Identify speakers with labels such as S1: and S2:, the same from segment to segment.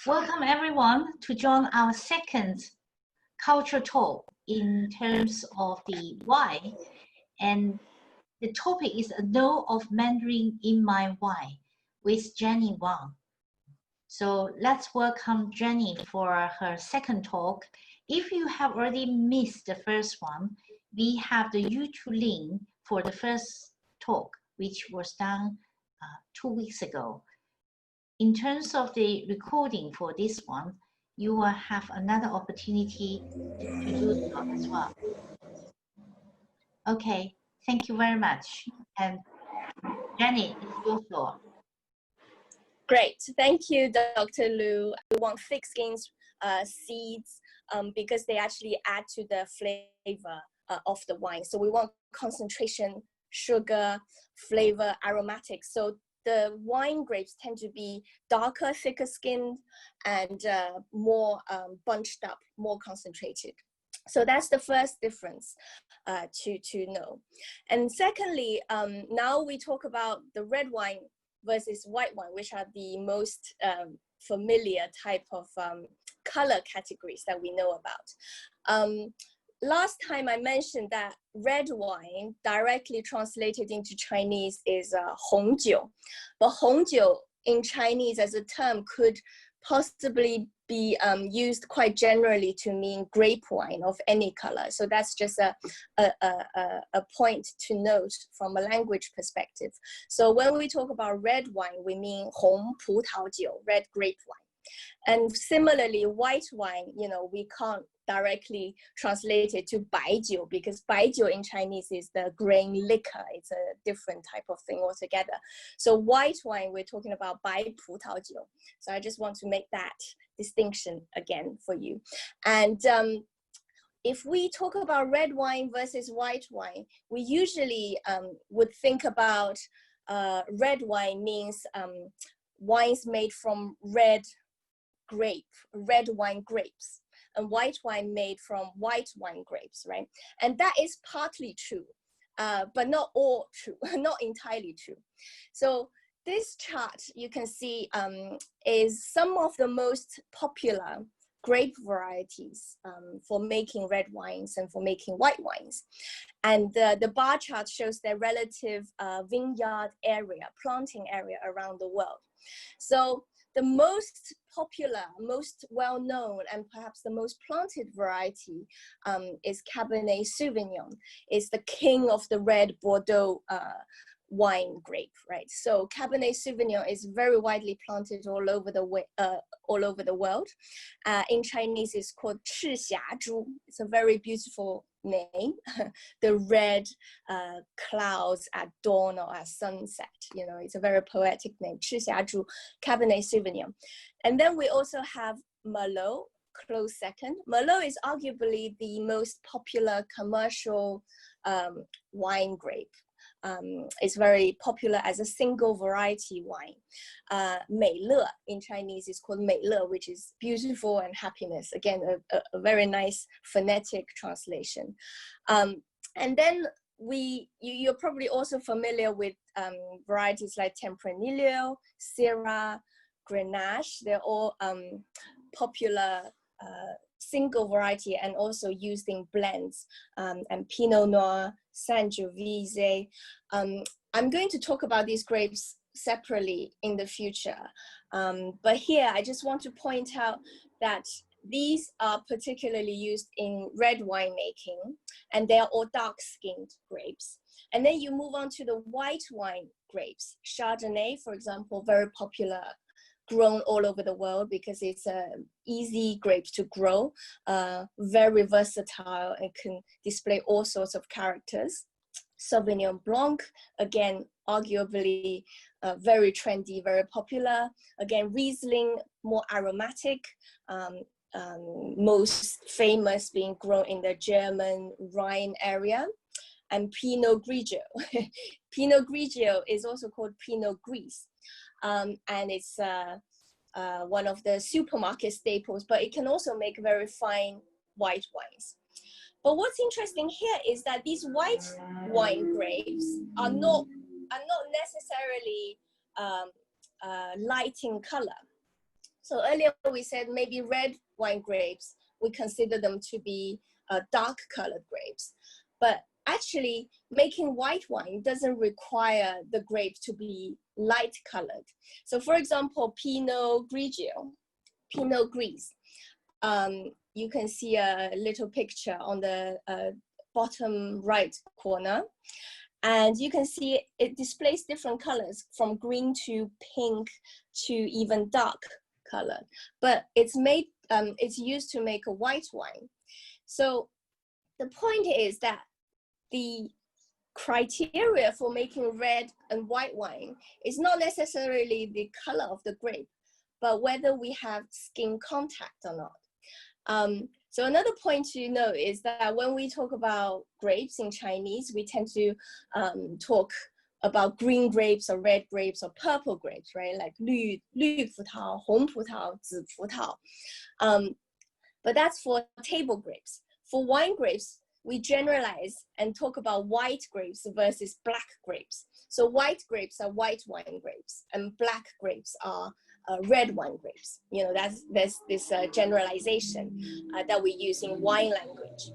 S1: Welcome everyone to join our second culture talk in terms of the why. And the topic is a know of Mandarin in my why with Jenny Wang. So let's welcome Jenny for her second talk. If you have already missed the first one, we have the YouTube link for the first talk, which was done 2 weeks ago. In terms of the recording for this one, you will have another opportunity to do so as well. Okay, thank you very much. And Jenny, it's your floor.
S2: Great, thank you, Dr. Lu. We want thick skins seeds because they actually add to the flavor of the wine. So we want concentration, sugar, flavor, aromatics. So the wine grapes tend to be darker, thicker skinned, and more bunched up, more concentrated. So that's the first difference to know. And secondly, now we talk about the red wine versus white wine, which are the most familiar type of color categories that we know about. Last time I mentioned that red wine directly translated into Chinese is 红酒, but 红酒 in Chinese as a term could possibly be used quite generally to mean grape wine of any color. So that's just a point to note from a language perspective. So when we talk about red wine, we mean 红葡萄酒, red grape wine. And similarly, white wine, you know, we can't directly translate it to 白酒 because 白酒 in Chinese is the grain liquor. It's a different type of thing altogether. So white wine, we're talking about 白葡萄酒. So I just want to make that distinction again for you. And if we talk about red wine versus white wine, we usually would think about red wine means wines made from red wine grapes, and white wine made from white wine grapes, right? And that is partly true, but not all true, not entirely true. So this chart you can see is some of the most popular grape varieties for making red wines and for making white wines. And the bar chart shows their relative vineyard area, planting area around the world. So the most popular, most well-known, and perhaps the most planted variety is Cabernet Sauvignon. It's the king of the red Bordeaux wine grape, right? So Cabernet Sauvignon is very widely planted all over the world. In Chinese, it's called 赤霞珠. It's a very beautiful name. The red clouds at dawn or at sunset. You know, it's a very poetic name. 赤霞珠, Cabernet Sauvignon. And then we also have Merlot, close second. Merlot is arguably the most popular commercial wine grape. It's very popular as a single variety wine. 美乐 in Chinese is called 美乐, which is beautiful and happiness. Again, a very nice phonetic translation. And then you're probably also familiar with varieties like Tempranillo, Syrah, Grenache. They're all popular single variety and also used in blends, and Pinot Noir, Sangiovese. I'm going to talk about these grapes separately in the future, but here I just want to point out that these are particularly used in red wine making, and they are all dark-skinned grapes. And then you move on to the white wine grapes. Chardonnay, for example, very popular, grown all over the world because it's easy grapes to grow, very versatile, and can display all sorts of characters. Sauvignon Blanc, again, arguably very trendy, very popular. Again, Riesling, more aromatic, most famous being grown in the German Rhine area. And Pinot Grigio. Pinot Grigio is also called Pinot Gris. And it's one of the supermarket staples, but it can also make very fine white wines. But what's interesting here is that these white wine grapes are not necessarily light in color. So earlier we said maybe red wine grapes, we consider them to be dark colored grapes. But actually making white wine doesn't require the grape to be light colored. So for example, Pinot Grigio, Pinot Gris, you can see a little picture on the bottom right corner. And you can see it displays different colors from green to pink to even dark color. But it's made, it's used to make a white wine. So the point is that the criteria for making red and white wine is not necessarily the color of the grape, but whether we have skin contact or not. So another point to note is that when we talk about grapes in Chinese, we tend to talk about green grapes or red grapes or purple grapes, right? Like 绿葡萄, 红葡萄, 紫葡萄. But that's for table grapes. For wine grapes, we generalize and talk about white grapes versus black grapes. So white grapes are white wine grapes and black grapes are red wine grapes. You know, there's this generalization that we use in wine language.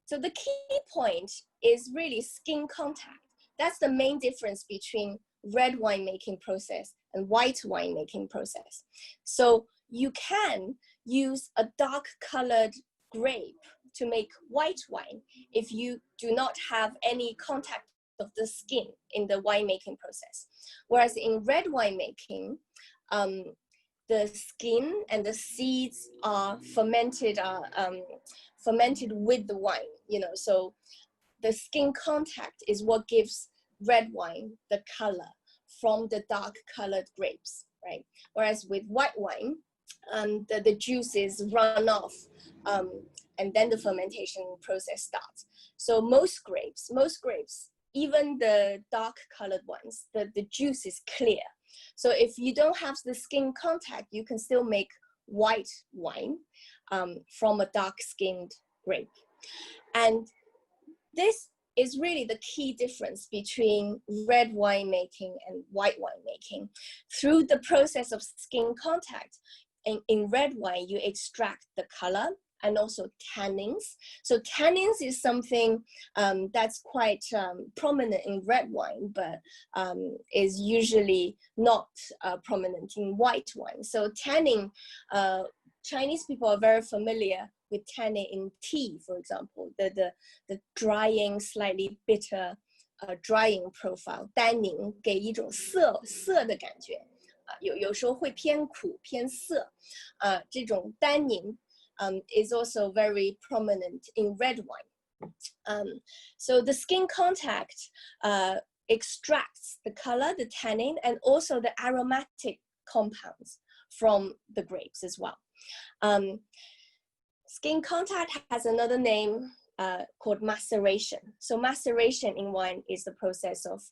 S2: So the key point is really skin contact. That's the main difference between red wine making process and white wine making process. So you can use a dark colored grape to make white wine if you do not have any contact of the skin in the winemaking process. Whereas in red winemaking, the skin and the seeds are fermented with the wine, you know, so the skin contact is what gives red wine the color from the dark colored grapes, right? Whereas with white wine, the juices run off and then the fermentation process starts. So most grapes, even the dark colored ones, the juice is clear. So if you don't have the skin contact, you can still make white wine from a dark skinned grape. And this is really the key difference between red wine making and white wine making. Through the process of skin contact, in red wine, you extract the color and also tannins. So tannins is something that's quite prominent in red wine, but is usually not prominent in white wine. So tannin, Chinese people are very familiar with tannin in tea, for example, the drying, slightly bitter drying profile. tannin 给一种涩的感觉，有时候会偏苦偏涩，这种tannin is also very prominent in red wine. So the skin contact extracts the color, the tannin, and also the aromatic compounds from the grapes as well. Skin contact has another name called maceration. So maceration in wine is the process of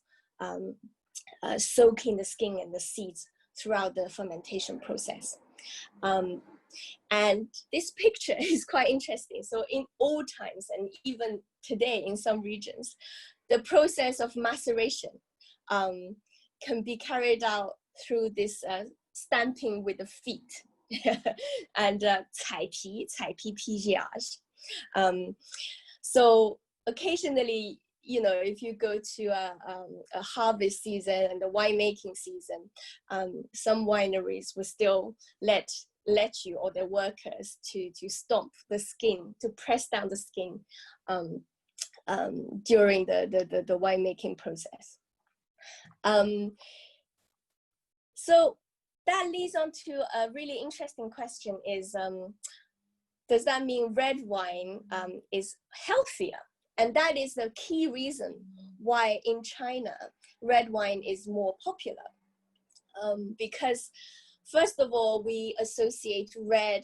S2: soaking the skin and the seeds throughout the fermentation process. And this picture is quite interesting. So in old times and even today in some regions, the process of maceration can be carried out through this stamping with the feet and 踩皮 pigeage. So occasionally, you know, if you go to a harvest season and the winemaking season, some wineries will still let you or their workers to stomp the skin, to press down the skin during the winemaking process. So that leads on to a really interesting question is, does that mean red wine is healthier? And that is the key reason why in China, red wine is more popular. Because first of all, we associate red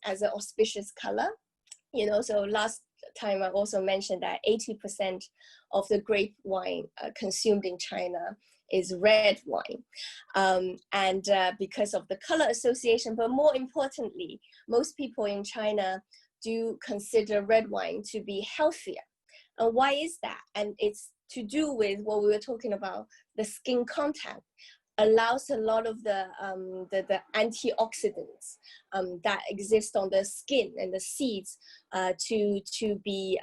S2: as an auspicious color. You know, so last time I also mentioned that 80% of the grape wine consumed in China is red wine. And because of the color association, but more importantly, most people in China do consider red wine to be healthier. And why is that? And it's to do with what we were talking about, the skin contact. allows a lot of the antioxidants that exist on the skin and the seeds to be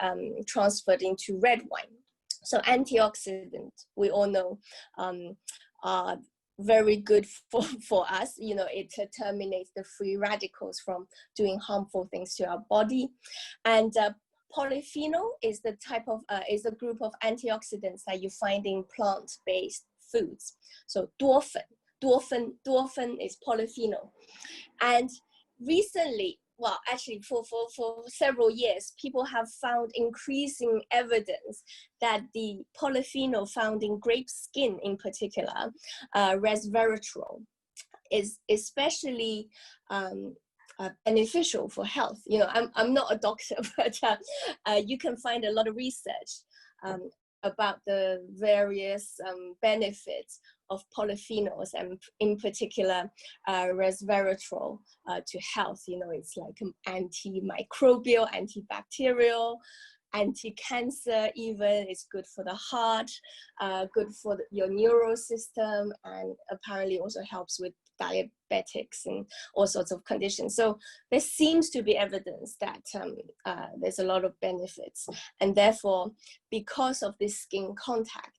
S2: transferred into red wine. So antioxidants, we all know, are very good for us. You know, it terminates the free radicals from doing harmful things to our body. And polyphenol is the type of, is a group of antioxidants that you find in plant-based foods. So 多酚 is polyphenol. And recently, well, actually for several years, people have found increasing evidence that the polyphenol found in grape skin in particular, resveratrol, is especially beneficial for health. You know, I'm not a doctor, but you can find a lot of research about the various benefits of polyphenols, and in particular resveratrol to health. You know, it's like antimicrobial, antibacterial, anti-cancer even. It's good for the heart, good for your neural system, and apparently also helps with diabetics and all sorts of conditions. So there seems to be evidence that there's a lot of benefits, and therefore, because of this skin contact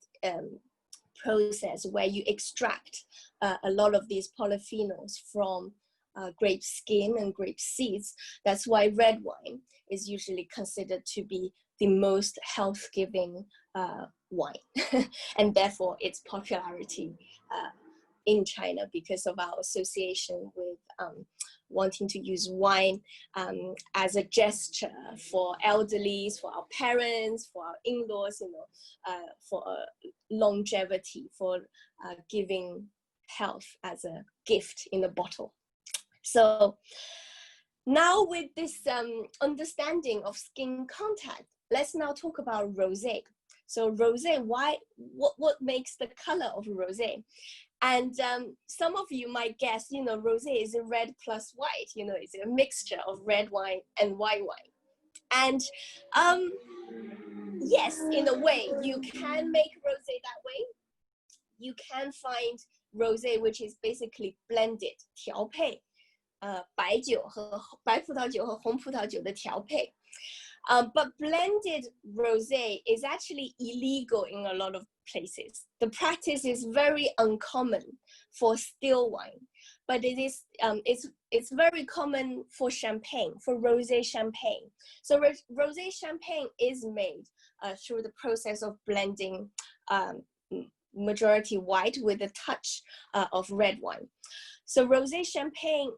S2: process where you extract a lot of these polyphenols from grape skin and grape seeds, that's why red wine is usually considered to be the most health-giving wine, and therefore its popularity in China, because of our association with wanting to use wine as a gesture for elderlies, for our parents, for our in-laws, you know, for longevity, for giving health as a gift in a bottle. So now with this understanding of skin contact, let's now talk about rosé. So rosé, what makes the color of rosé? And some of you might guess, you know, rosé is a red plus white. You know, it's a mixture of red wine and white wine. And yes, in a way, you can make rosé that way. You can find rosé which is basically blended, 调配，白葡萄酒和红葡萄酒的调配。But blended rosé is actually illegal in a lot of places. The practice is very uncommon for still wine, but it is it's very common for champagne, for rosé champagne. So rosé champagne is made through the process of blending majority white with a touch of red wine. So rosé champagne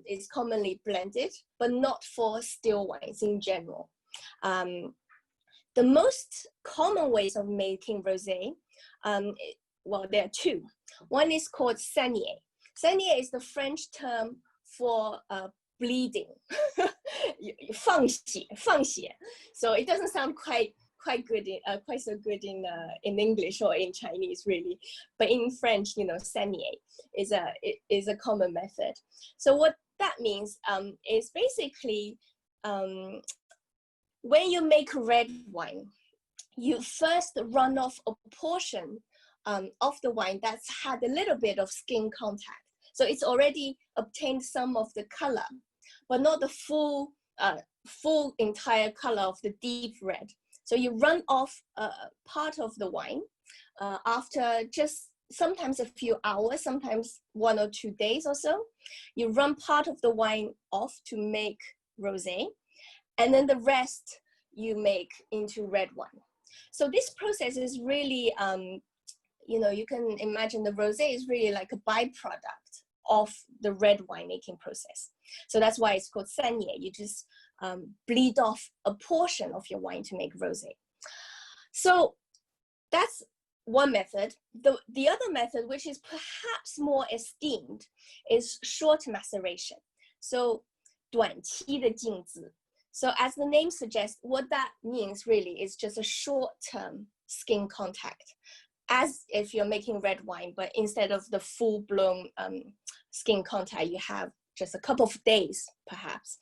S2: is commonly blended, but not for still wines in general. The most common ways of making rosé, well, there are two. One is called saignée. Saignée is the French term for bleeding, 放血. So it doesn't sound quite good, quite so good in English or in Chinese, really. But in French, you know, saignée is a common method. So what that means is basically when you make red wine, you first run off a portion of the wine that's had a little bit of skin contact. So it's already obtained some of the color, but not the full entire color of the deep red. So you run off part of the wine after just sometimes a few hours, sometimes 1 or 2 days or so. You run part of the wine off to make rosé, and then the rest you make into red wine. So this process is really, you know, you can imagine the rosé is really like a byproduct of the red wine making process. So that's why it's called saignée. You just bleed off a portion of your wine to make rosé. So that's one method. The other method, which is perhaps more esteemed, is short maceration. So 短期的静置. So as the name suggests, what that means really is just a short-term skin contact, as if you're making red wine, but instead of the full-blown skin contact, you have just a couple of days, perhaps,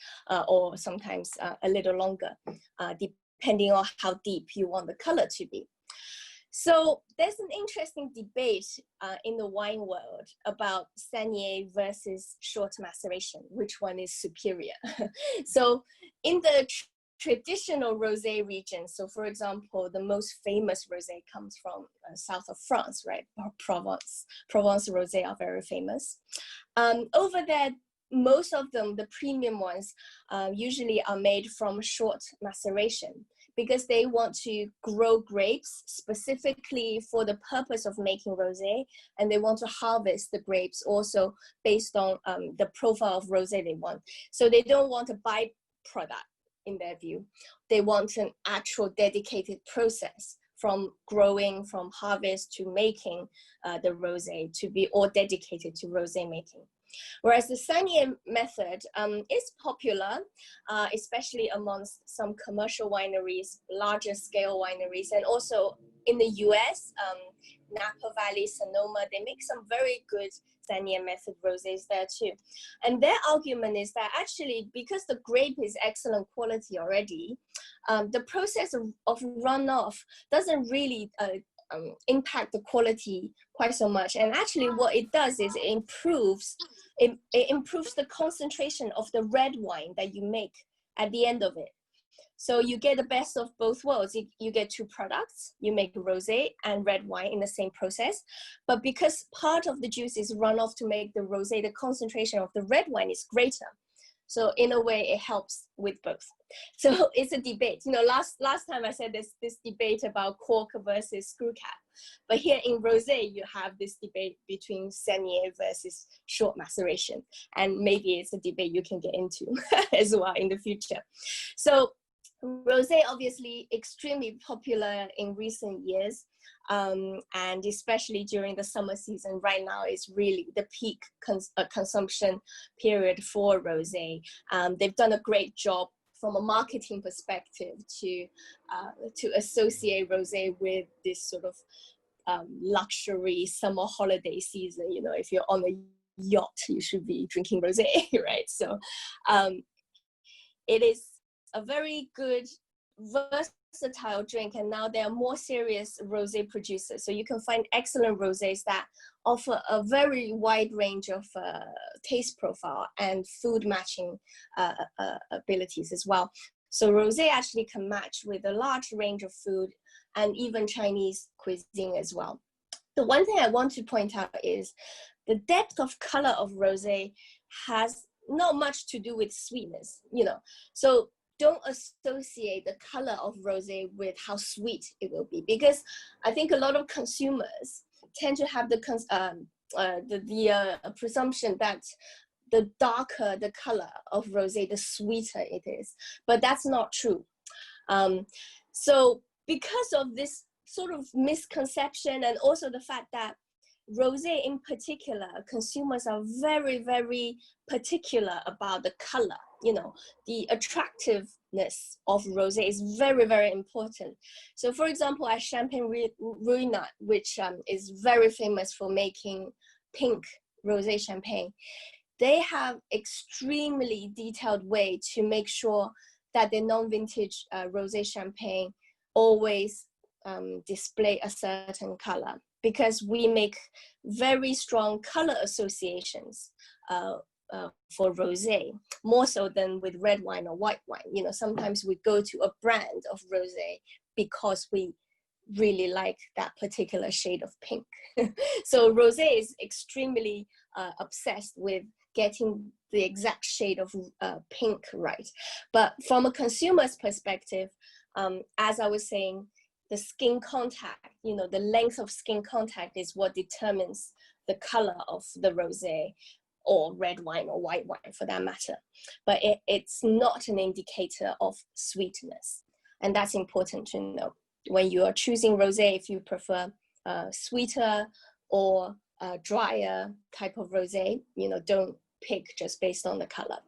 S2: or sometimes a little longer, depending on how deep you want the color to be. So there's an interesting debate in the wine world about saignée versus short maceration, which one is superior. So in the traditional rosé region, so for example, the most famous rosé comes from south of France, right? Provence rosé are very famous. Over there, most of them, the premium ones, usually are made from short maceration, because they want to grow grapes specifically for the purpose of making rosé, and they want to harvest the grapes also based on the profile of rosé they want. So they don't want a byproduct in their view. They want an actual dedicated process from growing, from harvest to making the rosé, to be all dedicated to rosé making. Whereas the saignée method is popular, especially amongst some commercial wineries, larger scale wineries, and also in the US, Napa Valley, Sonoma, they make some very good saignée method rosés there too. And their argument is that actually, because the grape is excellent quality already, the process of runoff doesn't really impact the quality quite so much. And actually what it does is it improves the concentration of the red wine that you make at the end of it. So you get the best of both worlds. You get two products. You make rosé and red wine in the same process. But because part of the juice is run off to make the rosé, the concentration of the red wine is greater. So in a way, it helps with both. So it's a debate. You know, last time I said this debate about cork versus screw cap. But here in rosé, you have this debate between saignée versus short maceration. And maybe it's a debate you can get into as well in the future. So rosé obviously extremely popular in recent years, and especially during the summer season. Right now is really the peak consumption period for rosé. They've done a great job from a marketing perspective to associate rosé with this sort of luxury summer holiday season. You know, if you're on a yacht, you should be drinking rosé, right? So it is a very good, versatile drink, and now there are more serious rosé producers. So you can find excellent rosés that offer a very wide range of taste profile and food matching abilities as well. So rosé actually can match with a large range of food and even Chinese cuisine as well. The one thing I want to point out is the depth of color of rosé has not much to do with sweetness, you know. So don't associate the color of rosé with how sweet it will be, because I think a lot of consumers tend to have the presumption that the darker the color of rosé, the sweeter it is, but that's not true. So because of this sort of misconception, and also the fact that rosé in particular, consumers are very, very particular about the color. You know, the attractiveness of rosé is very, very important. So for example, at Champagne Ruinart, which is very famous for making pink rosé champagne, they have extremely detailed way to make sure that the non-vintage rosé champagne always display a certain color, because we make very strong color associations for rosé, more so than with red wine or white wine. You know, sometimes we go to a brand of rosé because we really like that particular shade of pink. So rosé is extremely obsessed with getting the exact shade of pink right. But from a consumer's perspective, as I was saying, the skin contact, you know, the length of skin contact is what determines the color of the rosé, or red wine or white wine for that matter. But it's not an indicator of sweetness. And that's important to know. When you are choosing rosé, if you prefer sweeter or drier type of rosé, you know, don't pick just based on the color.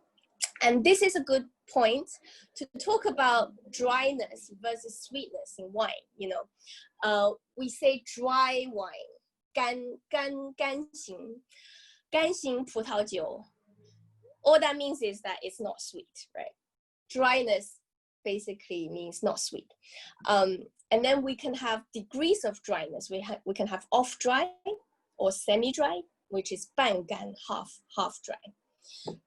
S2: And this is a good point to talk about dryness versus sweetness in wine. You know, we say dry wine, 干型葡萄酒. All that means is that it's not sweet, right? Dryness basically means not sweet. And then we can have degrees of dryness. We can have off dry or semi-dry, which is 半干, half dry.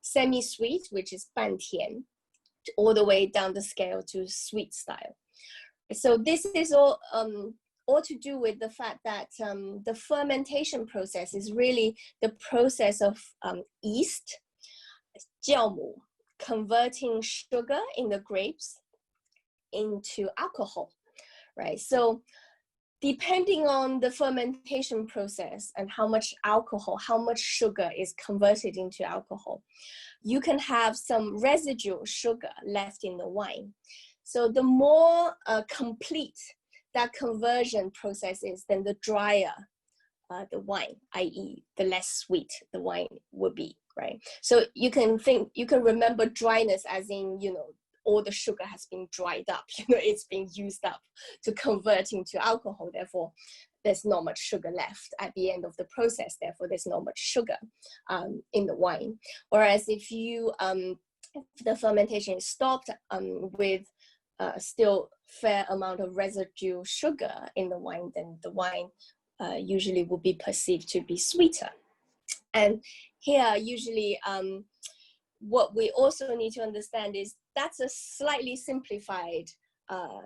S2: Semi-sweet, which is 半甜, all the way down the scale to sweet style. So this is all to do with the fact that the fermentation process is really the process of yeast, 酵母, converting sugar in the grapes into alcohol, right? So depending on the fermentation process and how much alcohol, how much sugar is converted into alcohol, you can have some residual sugar left in the wine. So the more complete that conversion process is, then the drier the wine, i.e. the less sweet the wine would be, right? So you can remember dryness as in, all the sugar has been dried up, it's being used up to convert into alcohol. Therefore, there's not much sugar left at the end of the process. Therefore, there's not much sugar in the wine. Whereas if the fermentation is stopped with still fair amount of residual sugar in the wine, then the wine usually will be perceived to be sweeter. And here, usually, what we also need to understand is that's a slightly simplified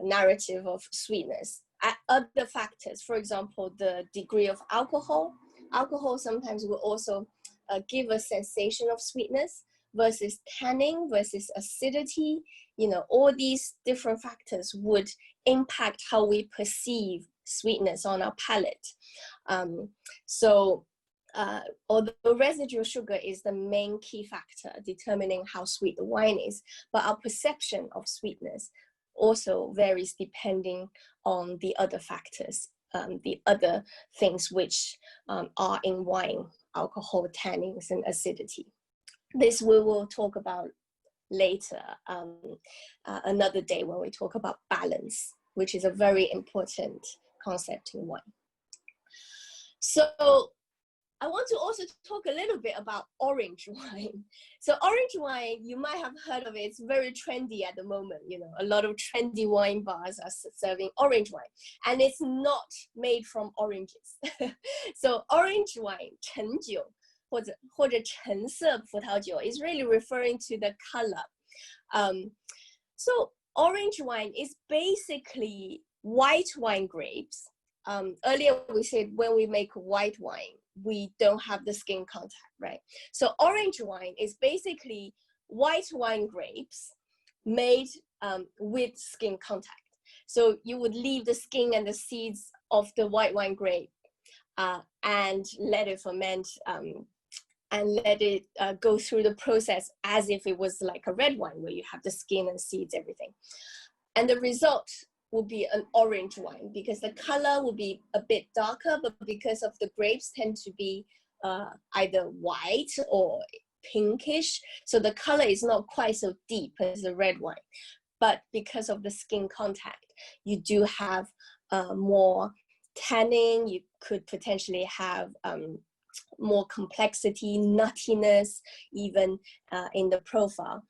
S2: narrative of sweetness. Other factors, for example, the degree of alcohol. Alcohol sometimes will also give a sensation of sweetness versus tannin versus acidity. All these different factors would impact how we perceive sweetness on our palate. Although residual sugar is the main key factor determining how sweet the wine is, but our perception of sweetness also varies depending on the other factors, the other things which are in wine: alcohol, tannins, and acidity. This we will talk about later, another day, when we talk about balance, which is a very important concept in wine. So I want to also talk a little bit about orange wine. So orange wine, you might have heard of it. It's very trendy at the moment. A lot of trendy wine bars are serving orange wine, and it's not made from oranges. So orange wine, 橙酒或者橙色葡萄酒 is really referring to the color. So orange wine is basically white wine grapes. Earlier we said when we make white wine, we don't have the skin contact, right? So orange wine is basically white wine grapes made with skin contact. So you would leave the skin and the seeds of the white wine grape and let it ferment and let it go through the process as if it was like a red wine where you have the skin and seeds, everything. And the result will be an orange wine because the color will be a bit darker, but because of the grapes tend to be either white or pinkish, so the color is not quite so deep as the red wine. But because of the skin contact, you do have more tannin. You could potentially have more complexity, nuttiness, even in the profile.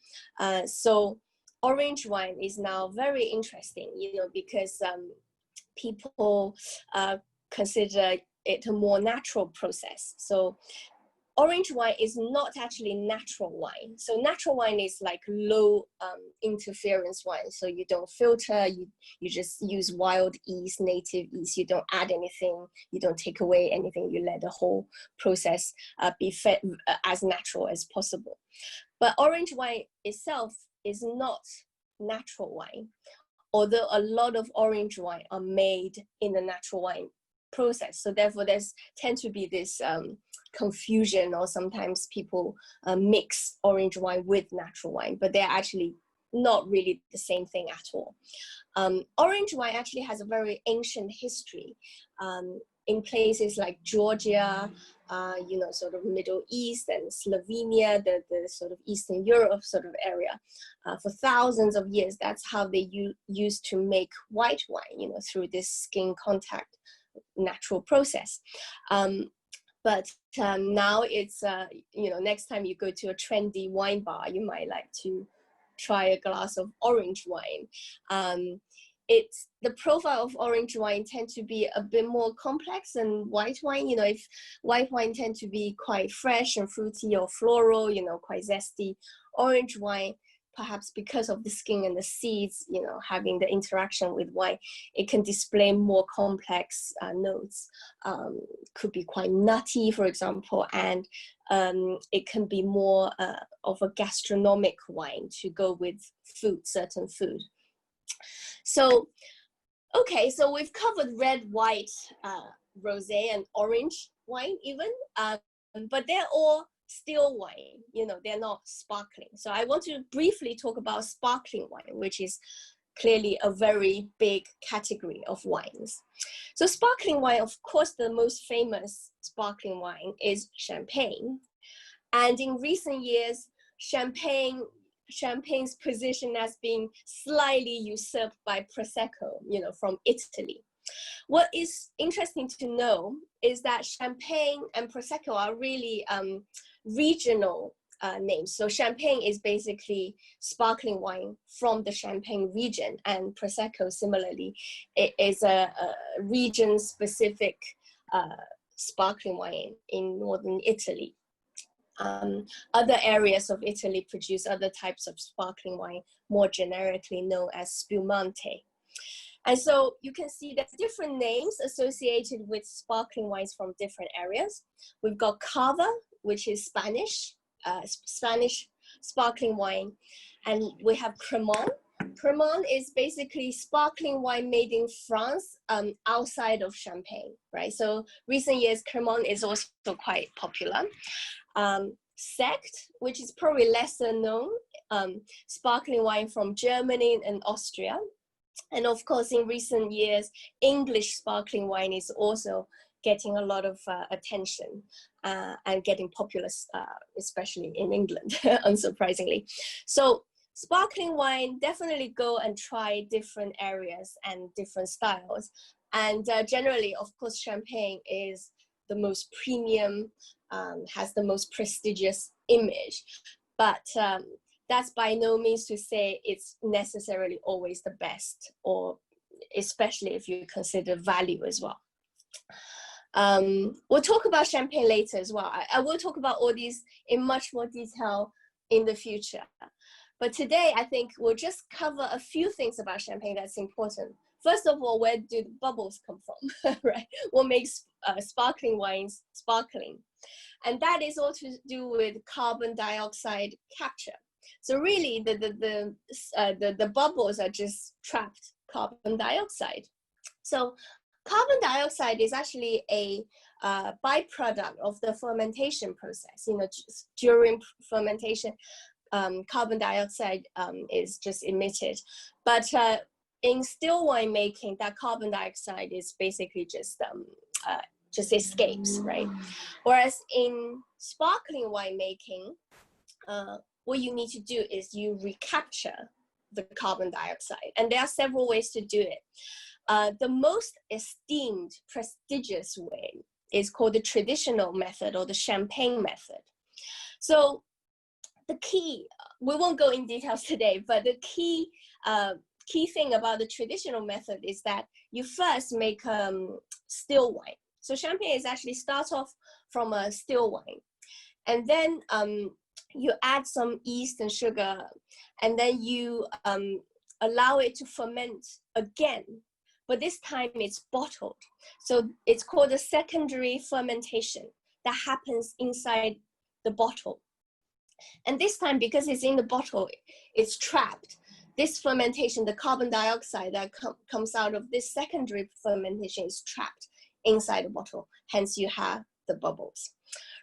S2: So orange wine is now very interesting, because people consider it a more natural process. So orange wine is not actually natural wine. So natural wine is like low interference wine. So you don't filter, you just use wild yeast, native yeast. You don't add anything, you don't take away anything. You let the whole process be fed as natural as possible. But orange wine itself is not natural wine, although a lot of orange wine are made in the natural wine process. So therefore there's tend to be this confusion, or sometimes people mix orange wine with natural wine, but they're actually not really the same thing at all. Orange wine actually has a very ancient history in places like Georgia, sort of Middle East, and Slovenia, the sort of Eastern Europe sort of area. For thousands of years, that's how they used to make white wine, through this skin contact natural process. But now it's, next time you go to a trendy wine bar, you might like to try a glass of orange wine. It's the profile of orange wine tend to be a bit more complex than white wine. You know, if white wine tend to be quite fresh and fruity or floral, you know, quite zesty, orange wine, perhaps because of the skin and the seeds, you know, having the interaction with wine, it can display more complex notes. Could be quite nutty, for example, and it can be more of a gastronomic wine to go with food, certain food. So, okay, so we've covered red, white, rosé, and orange wine even, but they're all still wine, you know, they're not sparkling. So I want to briefly talk about sparkling wine, which is clearly a very big category of wines. So sparkling wine, of course, the most famous sparkling wine is champagne. And in recent years, champagne's position as being slightly usurped by Prosecco, you know, from Italy. What is interesting to know is that Champagne and Prosecco are really regional names. So Champagne is basically sparkling wine from the Champagne region, and Prosecco similarly, it is a region-specific sparkling wine in northern Italy. Other areas of Italy produce other types of sparkling wine, more generically known as spumante. And so you can see there's different names associated with sparkling wines from different areas. We've got Cava, which is Spanish sparkling wine. And we have Cremant. Cremant is basically sparkling wine made in France outside of Champagne, right? So recent years, Cremant is also quite popular. Sect, which is probably lesser known, sparkling wine from Germany and Austria. And of course, in recent years, English sparkling wine is also getting a lot of attention and getting popular, especially in England, unsurprisingly. So sparkling wine, definitely go and try different areas and different styles. And generally, of course, Champagne is the most premium, has the most prestigious image. But that's by no means to say it's necessarily always the best, or especially if you consider value as well. We'll talk about Champagne later as well. I will talk about all these in much more detail in the future. But today, I think we'll just cover a few things about Champagne that's important. First of all, where do the bubbles come from, right? What makes sparkling wines sparkling? And that is all to do with carbon dioxide capture. So really, the bubbles are just trapped carbon dioxide. So carbon dioxide is actually a byproduct of the fermentation process. You know, during fermentation, carbon dioxide is just emitted. But in still wine making, that carbon dioxide is basically just escapes, right? Whereas in sparkling wine making, what you need to do is you recapture the carbon dioxide. And there are several ways to do it. The most esteemed, prestigious way is called the traditional method, or the Champagne method. So the key, we won't go in details today, but the key thing about the traditional method is that you first make still wine. So Champagne is actually starts off from a still wine. And then you add some yeast and sugar, and then you allow it to ferment again. But this time it's bottled. So it's called a secondary fermentation that happens inside the bottle. And this time, because it's in the bottle, it's trapped. This fermentation, the carbon dioxide that comes out of this secondary fermentation is trapped inside the bottle. Hence you have the bubbles,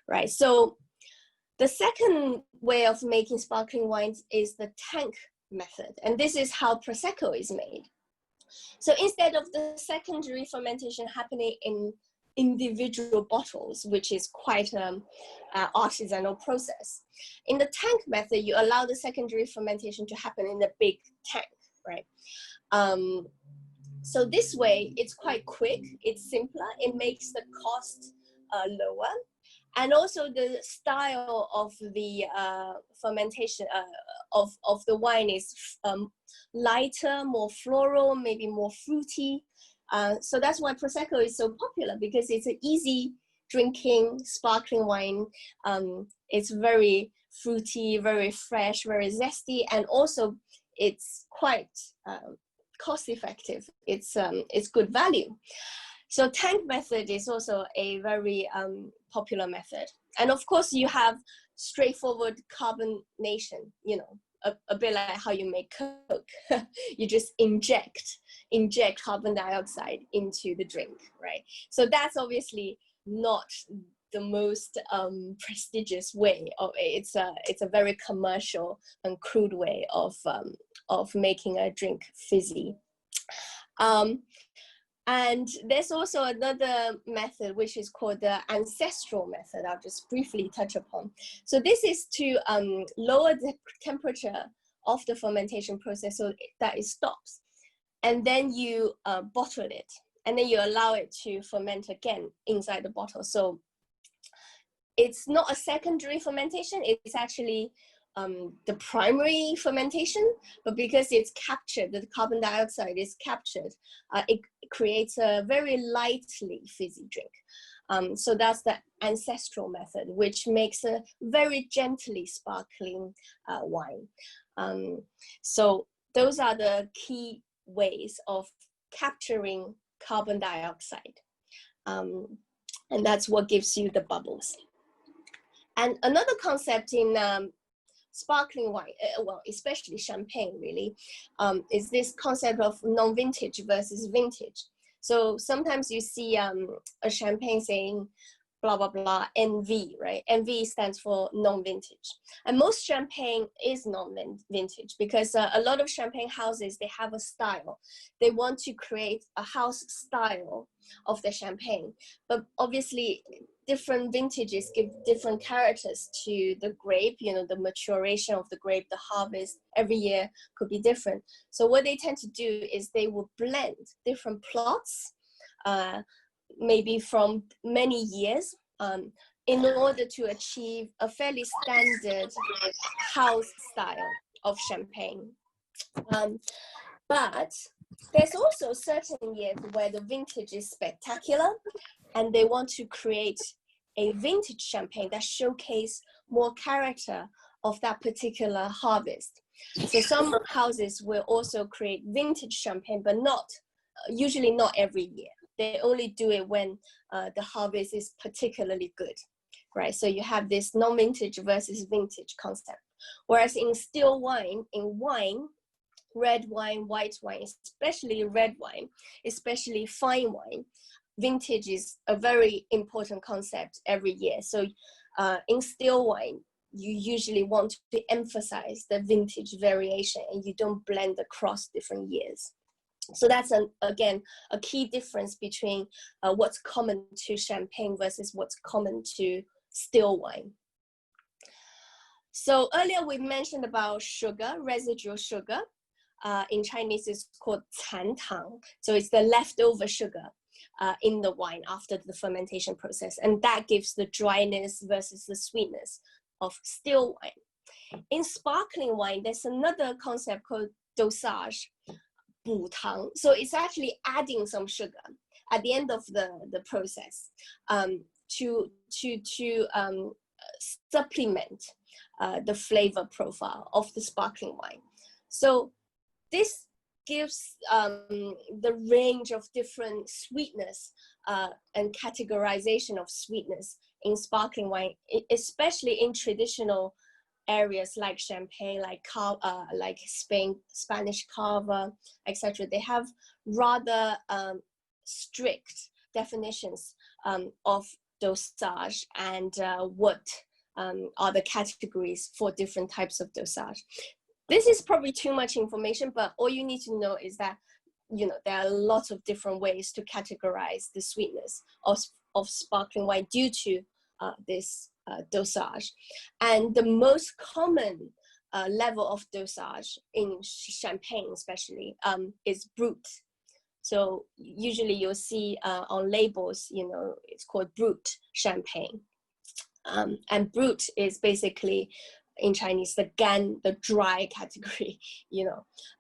S2: right? So the second way of making sparkling wines is the tank method. And this is how Prosecco is made. So instead of the secondary fermentation happening in individual bottles, which is quite an artisanal process, in the tank method, you allow the secondary fermentation to happen in a big tank, right? So this way, it's quite quick, it's simpler, it makes the cost lower, And also the style of the fermentation of the wine is lighter, more floral, maybe more fruity. So that's why Prosecco is so popular, because it's an easy drinking sparkling wine. It's very fruity, very fresh, very zesty, and also it's quite cost effective. It's good value. So tank method is also a very popular method. And of course you have straightforward carbonation, you know, a bit like how you make Coke. You just inject carbon dioxide into the drink, right? So that's obviously not the most prestigious way of it. It's a very commercial and crude way of making a drink fizzy. And there's also another method which is called the ancestral method. I'll just briefly touch upon. So this is to lower the temperature of the fermentation process so that it stops. And then you bottle it, and then you allow it to ferment again inside the bottle. So it's not a secondary fermentation, it's actually the primary fermentation, but because it's captured, the carbon dioxide is captured, it creates a very lightly fizzy drink. So that's the ancestral method, which makes a very gently sparkling wine. So those are the key ways of capturing carbon dioxide. And that's what gives you the bubbles. And another concept in sparkling wine, well, especially champagne really, is this concept of non-vintage versus vintage. So sometimes you see a champagne saying blah, blah, blah, NV, right? NV stands for non-vintage. And most champagne is non-vintage because a lot of champagne houses, they have a style. They want to create a house style of the champagne. But obviously, different vintages give different characters to the grape, you know, the maturation of the grape, the harvest every year could be different. So what they tend to do is they will blend different plots, maybe from many years, in order to achieve a fairly standard house style of champagne. But there's also certain years where the vintage is spectacular and they want to create a vintage champagne that showcase more character of that particular harvest. So some houses will also create vintage champagne, but usually not every year. They only do it when the harvest is particularly good, right? So you have this non-vintage versus vintage concept. Whereas in still wine, red wine, white wine, especially red wine, especially fine wine, vintage is a very important concept every year. So in still wine, you usually want to emphasize the vintage variation and you don't blend across different years. So that's, again, a key difference between what's common to champagne versus what's common to still wine. So earlier we mentioned about sugar, residual sugar. In Chinese, it's called 残糖. So it's the leftover sugar in the wine after the fermentation process. And that gives the dryness versus the sweetness of still wine. In sparkling wine, there's another concept called dosage, 补糖. So it's actually adding some sugar at the end of the process to supplement the flavor profile of the sparkling wine. So this gives the range of different sweetness and categorization of sweetness in sparkling wine, especially in traditional areas like Champagne, like Spain, Spanish Cava, etc. They have rather strict definitions of dosage and what are the categories for different types of dosage. This is probably too much information, but all you need to know is that, you know, there are lots of different ways to categorize the sweetness of sparkling wine due to this dosage. And the most common level of dosage in champagne especially is brut. So usually you'll see on labels, you know, it's called brut champagne. And brut is basically in Chinese the gan, the dry category,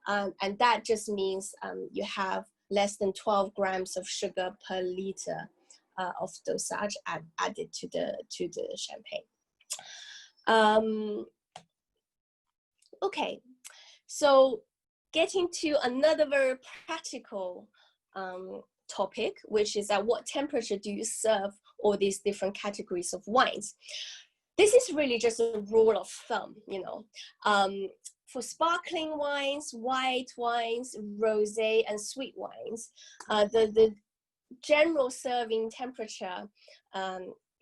S2: and that just means you have less than 12 grams of sugar per liter of dosage added to the champagne. Okay, so getting to another very practical topic, which is at what temperature do you serve all these different categories of wines? This is really just a rule of thumb, for sparkling wines, white wines, rosé, and sweet wines, the general serving temperature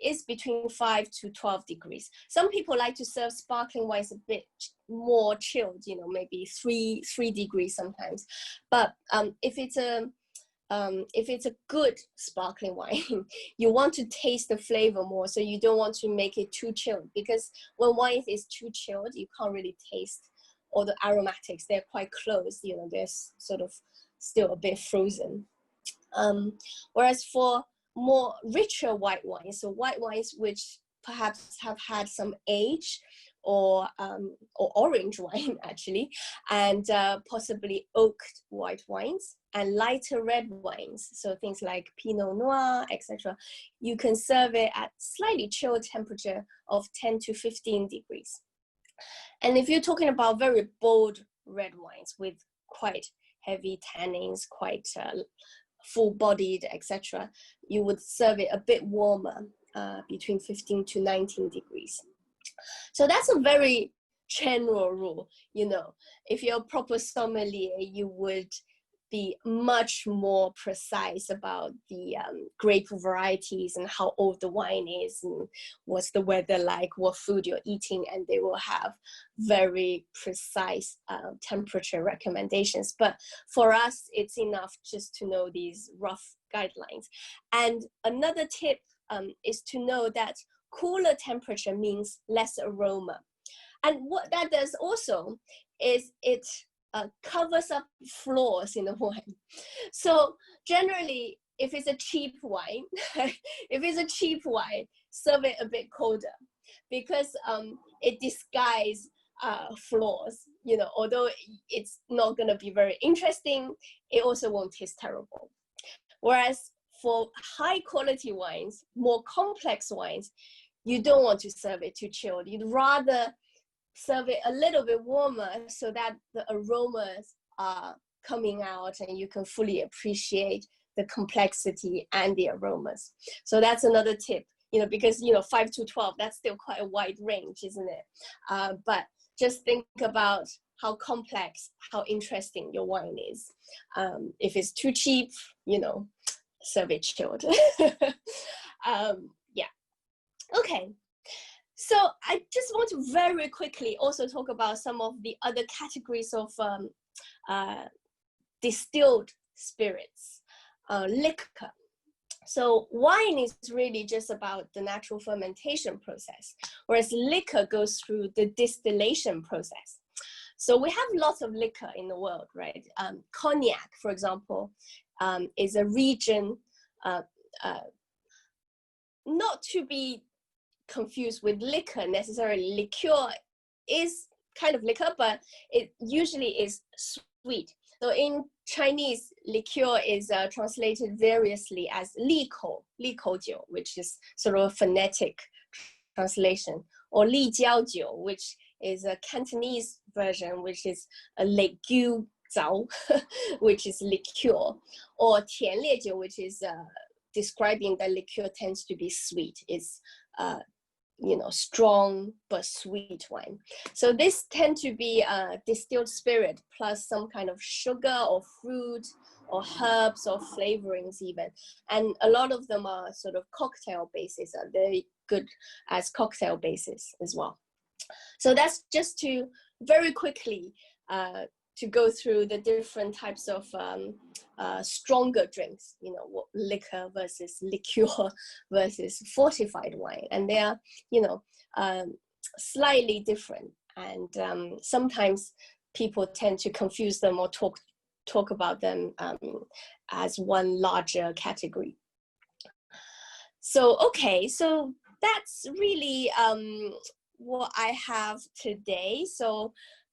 S2: is between 5 to 12 degrees. Some people like to serve sparkling wines a bit more chilled, maybe 3 degrees sometimes. But if it's a good sparkling wine, you want to taste the flavor more, so you don't want to make it too chilled, because when wine is too chilled, you can't really taste all the aromatics. They're quite close, they're sort of still a bit frozen. Whereas for more richer white wines, so white wines which perhaps have had some age, or orange wine actually, and possibly oaked white wines, and lighter red wines, so things like Pinot Noir, etc. You can serve it at slightly chilled temperature of 10 to 15 degrees. And if you're talking about very bold red wines with quite heavy tannins, quite full-bodied, etc., you would serve it a bit warmer, between 15 to 19 degrees. So that's a very general rule. If you're a proper sommelier, you would be much more precise about the grape varieties and how old the wine is and what's the weather like, what food you're eating, and they will have very precise temperature recommendations. But for us, it's enough just to know these rough guidelines. And another tip is to know that cooler temperature means less aroma. And what that does also is it covers up flaws in the wine. So generally, if it's a cheap wine, serve it a bit colder, because it disguises flaws. Although it's not going to be very interesting, it also won't taste terrible. Whereas for high quality wines, more complex wines, you don't want to serve it too chilled. You'd rather serve it a little bit warmer so that the aromas are coming out and you can fully appreciate the complexity and the aromas. So that's another tip, because 5 to 12, that's still quite a wide range, isn't it? But just think about how complex, how interesting your wine is. If it's too cheap, serve it chilled. Yeah. Okay. So I just want to very quickly also talk about some of the other categories of distilled spirits, liquor. So wine is really just about the natural fermentation process, whereas liquor goes through the distillation process. So we have lots of liquor in the world, right? Cognac, for example, is a region, not to be confused with liquor necessarily. Liqueur is kind of liquor, but it usually is sweet. So in Chinese, liqueur is translated variously as 利口酒, which is sort of a phonetic translation, or 利椒酒, which is a Cantonese version, which is a 类酒糟, which is liqueur, or 甜烈酒, which is describing that liqueur tends to be sweet. It's strong but sweet wine. So this tend to be distilled spirit plus some kind of sugar or fruit or herbs or flavorings even. And a lot of them are sort of cocktail bases, are very good as cocktail bases as well. So that's just to very quickly to go through the different types of stronger drinks, liquor versus liqueur versus fortified wine. And they are, slightly different. And sometimes people tend to confuse them or talk about them as one larger category. So, okay, so that's really what I have today. So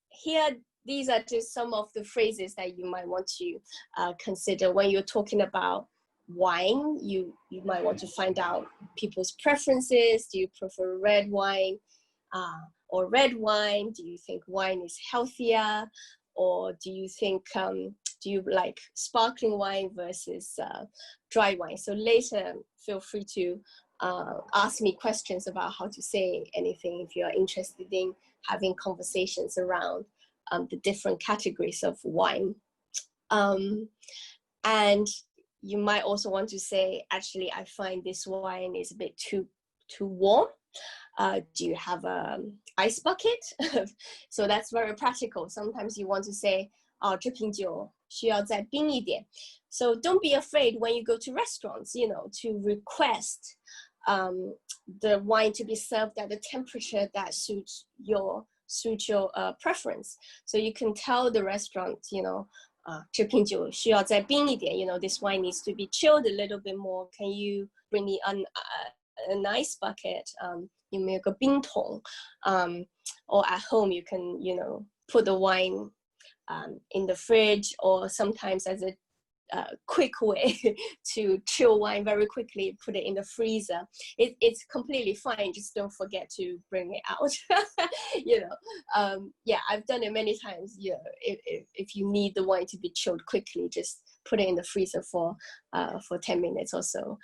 S2: here, these are just some of the phrases that you might want to consider when you're talking about wine. You might want to find out people's preferences. Do you prefer red wine or red wine? Do you think wine is healthier? Or do you think, do you like sparkling wine versus dry wine? So later, feel free to ask me questions about how to say anything if you're interested in having conversations around the different categories of wine. And you might also want to say, actually, I find this wine is a bit too warm. Do you have an ice bucket? So that's very practical. Sometimes you want to say, 这瓶酒需要再冰一点. So don't be afraid when you go to restaurants, you know, to request the wine to be served at a temperature that suits your preference. So you can tell the restaurant, you know, 这瓶酒需要再冰一点, you know, this wine needs to be chilled a little bit more. Can you bring me an ice bucket? 有没有个冰桶? Or at home you can, you know, put the wine in the fridge, or sometimes as a quick way to chill wine very quickly, put it in the freezer. It's completely fine, just don't forget to bring it out. You know, yeah, I've done it many times. You know, if you need the wine to be chilled quickly, just put it in the freezer for 10 minutes or so.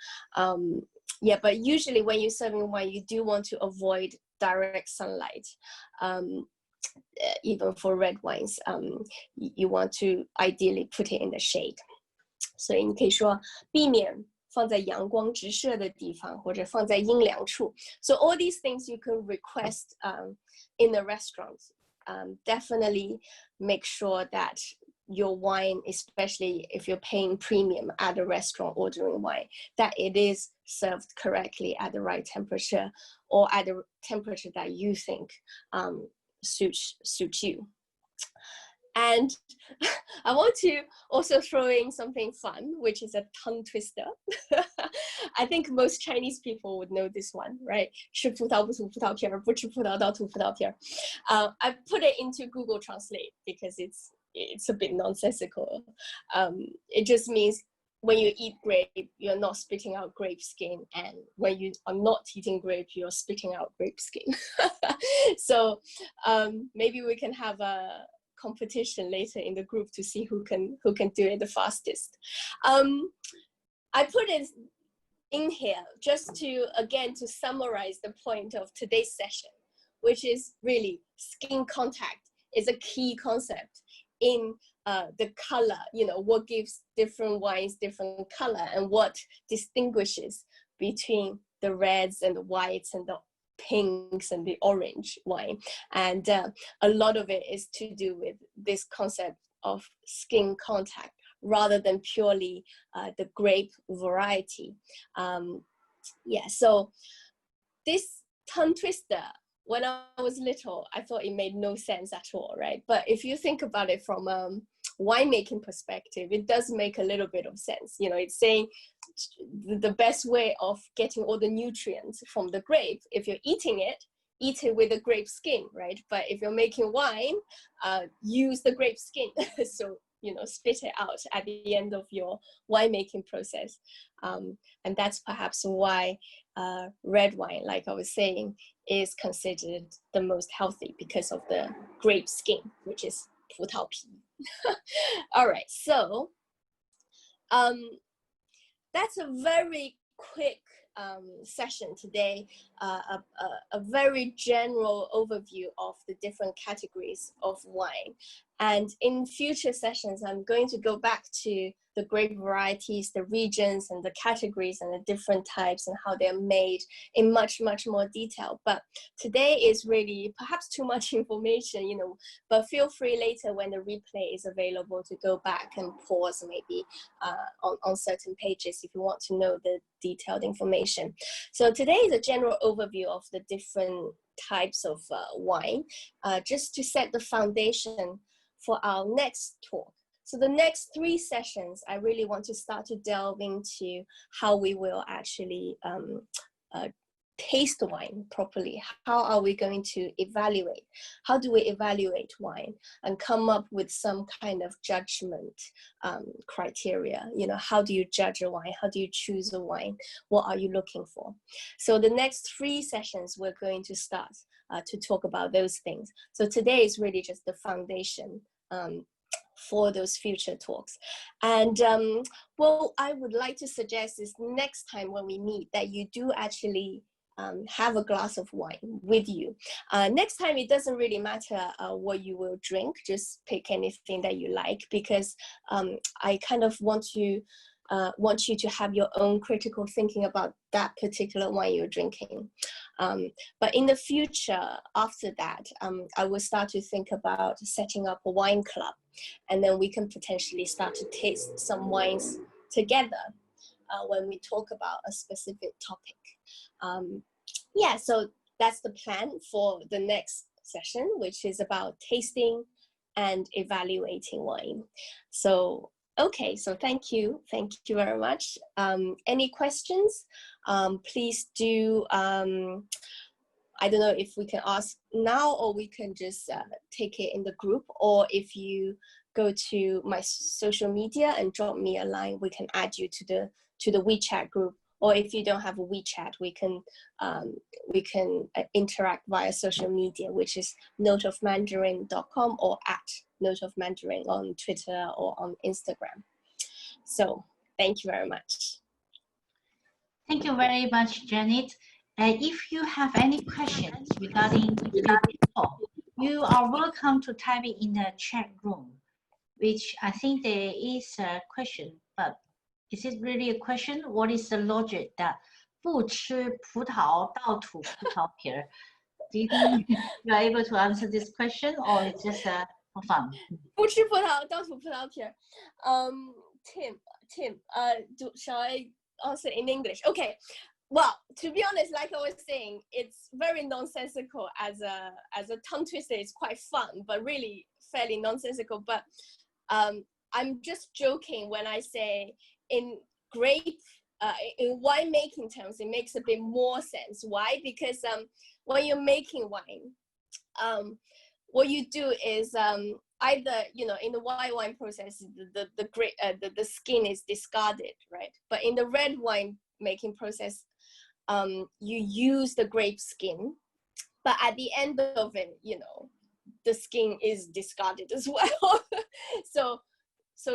S2: Yeah, but usually when you're serving wine, you do want to avoid direct sunlight. Even for red wines, you want to ideally put it in the shade. 所以你可以说避免放在阳光直射的地方，或者放在阴凉处. So all these things you can request in the restaurant. Definitely make sure that your wine, especially if you're paying premium at a restaurant ordering wine, that it is served correctly at the right temperature, or at the temperature that you think suits you. And I want to also throw in something fun, which is a tongue twister. I think most Chinese people would know this one, right? 吃葡萄不吐葡萄皮儿，不吃葡萄倒吐葡萄皮儿. I put it into Google Translate because it's a bit nonsensical. It just means when you eat grape, you're not spitting out grape skin, and when you are not eating grape, you're spitting out grape skin. So maybe we can have a competition later in the group to see who can do it the fastest. I put it in here just to summarize the point of today's session, which is really skin contact is a key concept in the color, you know, what gives different wines different color, and what distinguishes between the reds and the whites and the pinks and the orange wine. And a lot of it is to do with this concept of skin contact rather than purely the grape variety. Yeah, so this tongue twister, when I was little, I thought it made no sense at all, right? But if you think about it from a winemaking perspective, it does make a little bit of sense. You know, it's saying the best way of getting all the nutrients from the grape, if you're eating it, eat it with the grape skin, right? But if you're making wine, use the grape skin. So, you know, spit it out at the end of your winemaking process. And that's perhaps why red wine, like I was saying, is considered the most healthy, because of the grape skin, which is 葡萄皮. All right, so that's a very quick session today, a very general overview of the different categories of wine. And in future sessions, I'm going to go back to the grape varieties, the regions, and the categories, and the different types, and how they're made in much, much more detail. But today is really perhaps too much information, you know, but feel free later when the replay is available to go back and pause maybe on certain pages if you want to know the detailed information. So today is a general overview of the different types of wine, just to set the foundation for our next talk. So the next 3 sessions, I really want to start to delve into how we will actually taste wine properly? How are we going to evaluate? How do we evaluate wine and come up with some kind of judgment criteria? You know, how do you judge a wine? How do you choose a wine? What are you looking for? So the next 3 sessions, we're going to start to talk about those things. So today is really just the foundation for those future talks. And what I would like to suggest is next time when we meet that you do actually have a glass of wine with you. Next time, it doesn't really matter what you will drink, just pick anything that you like, because I kind of want you to have your own critical thinking about that particular wine you're drinking. But in the future, after that, I will start to think about setting up a wine club, and then we can potentially start to taste some wines together when we talk about a specific topic. Yeah, so that's the plan for the next session, which is about tasting and evaluating wine. So, okay, so thank you very much. Any questions? Please do, I don't know if we can ask now, or we can just take it in the group, or if you go to my social media and drop me a line, we can add you to the WeChat group. Or if you don't have a WeChat, we can interact via social media, which is noteofmandarin.com or @noteofmandarin on Twitter or on Instagram. So thank you very much.
S1: Thank you very much, Janet. If you have any questions regarding today's talk, you are welcome to type it in the chat room, which I think there is a question, but is it really a question? What is the logic that 不吃葡萄倒吐葡萄皮儿? Do you think you are able to answer this question, or it's just for fun?
S2: 不吃葡萄倒吐葡萄皮儿. Tim, shall I answer in English? Okay. Well, to be honest, like I was saying, it's very nonsensical as a tongue twister. It's quite fun, but really fairly nonsensical. But I'm just joking when I say in winemaking terms, it makes a bit more sense. Why? Because when you're making wine, what you do is either, you know, in the white wine process, the skin is discarded, right? But in the red wine making process, you use the grape skin, but at the end of it, you know, the skin is discarded as well. so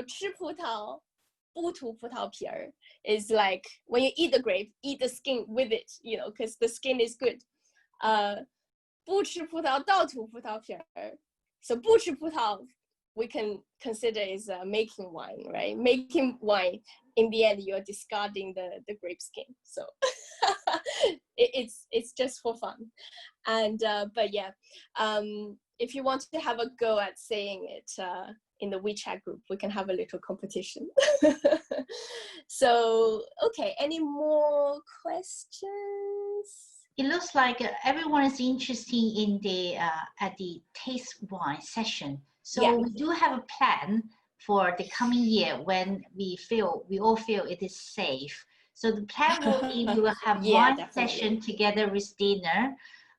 S2: 吃葡萄不吐葡萄皮儿 is like when you eat the grape, eat the skin with it, you know, because the skin is good. 不吃葡萄倒吐葡萄皮儿. So 不吃葡萄 we can consider is making wine, right? Making wine, in the end, you're discarding the grape skin. So it's just for fun. And but yeah, if you want to have a go at saying it in the WeChat group, we can have a little competition. So, okay, any more questions?
S1: It looks like everyone is interested in the at the taste wine session. So yeah, we do have a plan for the coming year when we all feel it is safe. So the plan will be we will have one session together with dinner.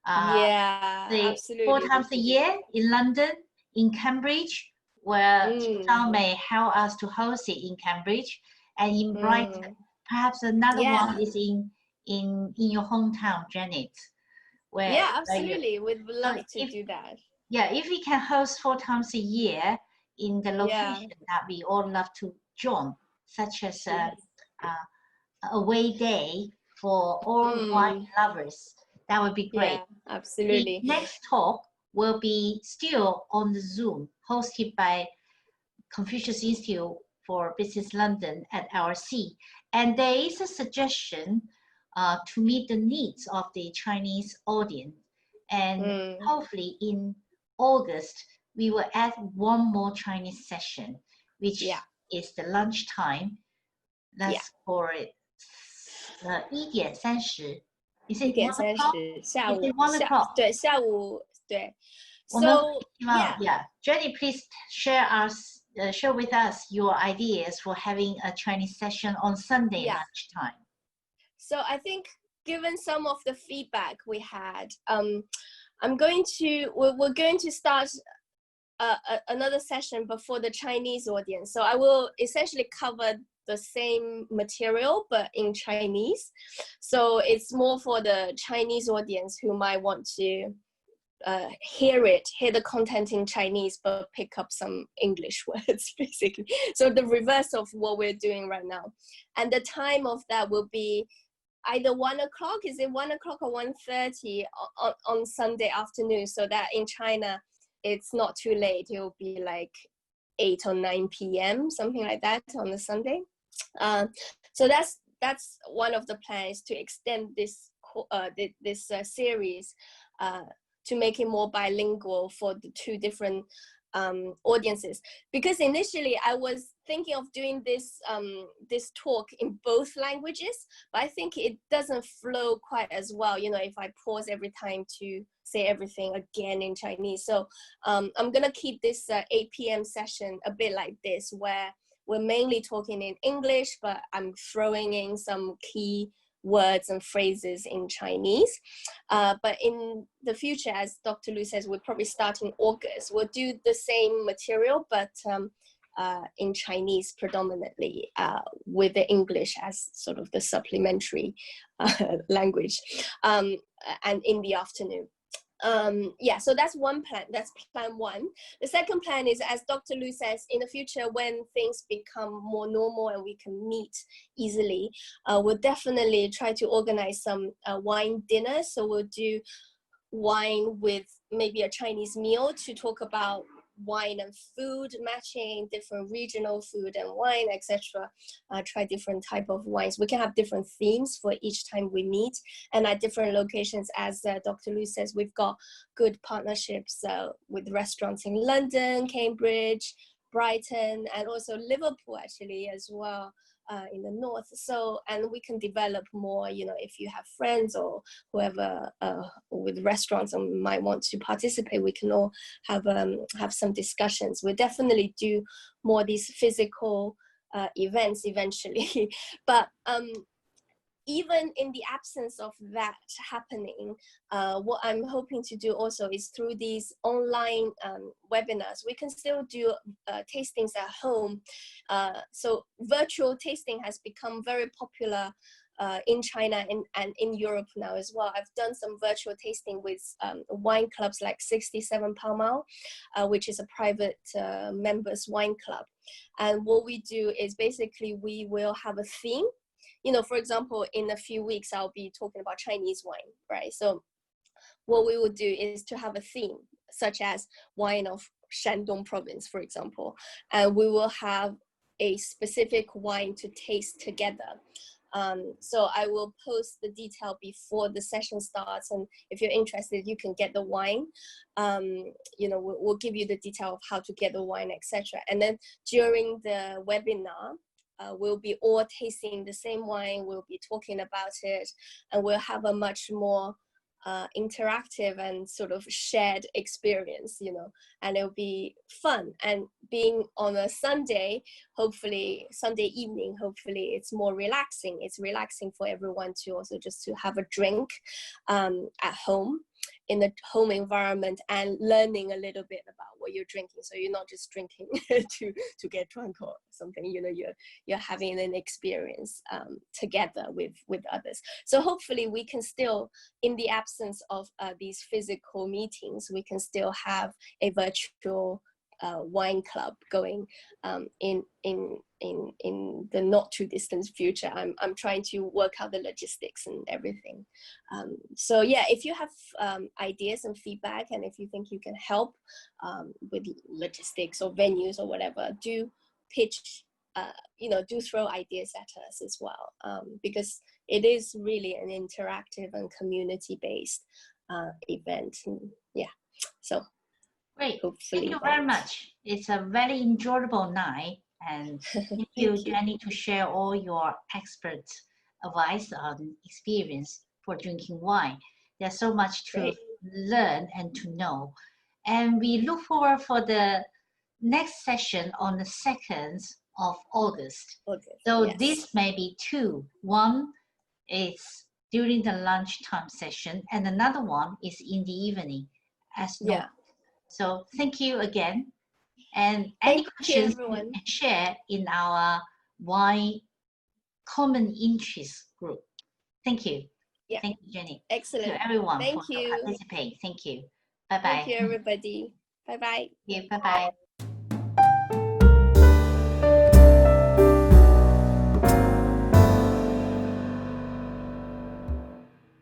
S2: Absolutely.
S1: 4 times a year in London, in Cambridge, where Zhang may help us to host it in Cambridge, and in Brighton. Perhaps another one is in your hometown, Janet. Where,
S2: absolutely. We'd love to do that.
S1: Yeah, if we can host 4 times a year in the location that we all love to join, such as a away day for all wine lovers, that would be great.
S2: Yeah, absolutely.
S1: The next talk will be still on the Zoom, hosted by Confucius Institute for Business London at RC. And there is a suggestion to meet the needs of the Chinese audience. And hopefully in August, we will add one more Chinese session, which is the lunchtime. That's for 1点30. Is it 1 o'clock?
S2: 下午
S1: 1 o'clock?
S2: 对，下午对。So
S1: Jenny, please share with us your ideas for having a Chinese session on Sunday lunchtime.
S2: So I think given some of the feedback we had, we're going to start another session before the Chinese audience. So I will essentially cover the same material, but in Chinese. So it's more for the Chinese audience who might want to hear the content in Chinese, but pick up some English words, basically. So the reverse of what we're doing right now. And the time of that will be either 1 o'clock, is it 1 o'clock or 1:30 on Sunday afternoon, so that in China, it's not too late. It will be like 8 or 9 p.m., something like that on a Sunday. So that's one of the plans, to extend this series to make it more bilingual for the two different audiences. Because initially I was thinking of doing this talk in both languages, but I think it doesn't flow quite as well, if I pause every time to say everything again in Chinese. So I'm gonna keep this 8 p.m. session a bit like this, where we're mainly talking in English, but I'm throwing in some key words and phrases in Chinese. But in the future, as Dr. Lu says, we'll probably start in August. We'll do the same material, but in Chinese predominantly, with the English as sort of the supplementary language, and in the afternoon. So that's one plan. That's plan one. The second plan is, as Dr. Lu says, in the future, when things become more normal and we can meet easily, we'll definitely try to organize some wine dinners. So we'll do wine with maybe a Chinese meal to talk about wine and food, matching different regional food and wine, etc. Try different type of wines. We can have different themes for each time we meet, and at different locations. As Dr. Lu says, we've got good partnerships with restaurants in London, Cambridge, Brighton, and also Liverpool actually as well, in the north. So, and we can develop more, if you have friends or whoever with restaurants and might want to participate, we can all have some discussions. We'll definitely do more of these physical events eventually. But even in the absence of that happening, what I'm hoping to do also is through these online webinars, we can still do tastings at home. So virtual tasting has become very popular in China and in Europe now as well. I've done some virtual tasting with wine clubs like 67 Pall Mall, which is a private members wine club. And what we do is basically we will have a theme. For example, in a few weeks, I'll be talking about Chinese wine, right? So what we will do is to have a theme, such as wine of Shandong province, for example, and we will have a specific wine to taste together. So I will post the detail before the session starts, and if you're interested, you can get the wine. We'll give you the detail of how to get the wine, etc. And then during the webinar, we'll be all tasting the same wine, we'll be talking about it, and we'll have a much more interactive and sort of shared experience, and it'll be fun. And being on a Sunday, hopefully Sunday evening, hopefully it's more relaxing. It's relaxing for everyone to also just to have a drink at home, in the home environment, and learning a little bit about what you're drinking. So you're not just drinking to get drunk or something, you're having an experience together with others. So hopefully we can still, in the absence of these physical meetings, we can still have a virtual wine club going in the not too distant future. I'm trying to work out the logistics and everything. So yeah, if you have ideas and feedback, and if you think you can help with logistics or venues or whatever, do pitch, do throw ideas at us as well, because it is really an interactive and community-based event. And yeah, so
S1: Great.
S2: hopefully
S1: Thank you very much. It's a very enjoyable night. And thank you, Jenny, to share all your expert advice and experience for drinking wine. There's so much to learn and to know. And we look forward for the next session on the 2nd of August. So yes, this may be two. One is during the lunchtime session, and another one is in the evening as normal.
S2: Yeah.
S1: So thank you again. And any
S2: Thank you,
S1: questions you
S2: everyone.
S1: can share in our Why Common Interest group. Thank you.
S2: Yeah.
S1: Thank you, Jenny.
S2: Excellent.
S1: To everyone
S2: Thank
S1: for
S2: you.
S1: participating. Thank you. Bye-bye.
S2: Thank you, everybody. Bye-bye.
S1: Yeah, bye-bye.